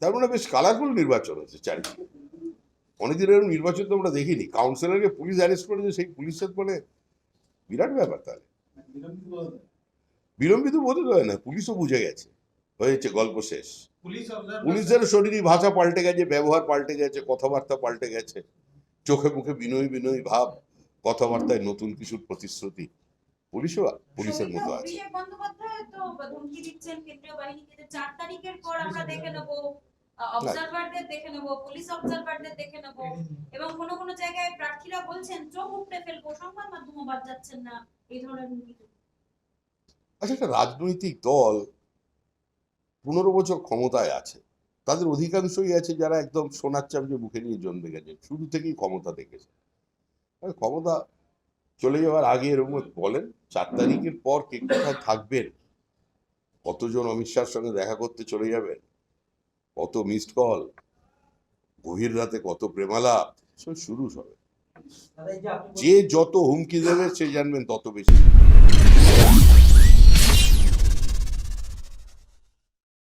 তার মানে বেশ কালারফুল নির্বাচন হচ্ছে চারিদিকে। অনেকদিন এরকম নির্বাচন তো আমরা দেখিনি। কাউন্সিলরকে পুলিশ অ্যারেস্ট করেছে, সেই পুলিশের মানে বিরাট ব্যাপার। তাহলে বিলম্বিত বোধ হয় না, পুলিশও বুঝে গেছে হয়েছে, গল্প শেষ। পুলিশের শরীরী ভাষা পাল্টে গেছে, ব্যবহার পাল্টে গেছে, কথাবার্তা পাল্টে গেছে, চোখে মুখে বিনয়ী বিনয়ী ভাব, কথাবার্তায় নতুন কিছুর প্রতিশ্রুতি। পুলিশও পুলিশের মতো আছে। অভিষেক বন্দ্যোপাধ্যায় তো ধমকি দিচ্ছেন কেন্দ্রীয় বাহিনীকে যে 4 তারিখের পর আমরা দেখে নেব, অবজারভারদের দেখে নেব, পুলিশ অবজারভারদের দেখে নেব, এবং কোন কোন জায়গায় প্রার্থীরা বলছেন চোখ উপড়ে ফেলবো, সংবাদ মাধ্যমে বাদ যাচ্ছেন না, এই ধরনের হুমকি। আচ্ছা, একটা রাজনৈতিক দল 15 বছর ক্ষমতায় আছে, তাদের অধিকাংশই আছে যারা একদম সোনার চামচে মুখে নিয়ে জন্মে গেছে, শুরু থেকেই ক্ষমতা দেখেছে। ক্ষমতা চলে যাওয়ার আগে এরকম বলেন 4 তারিখের পর কে কোথায় থাকবেন, কতজন অমিত শাহর সঙ্গে দেখা করতে চলে যাবেন, কত মিসড কল, গভীর রাতে কত প্রেমালাপ, সব শুরু হবে। যে যত হুমকি দেবে সে জানবেন তত বেশি।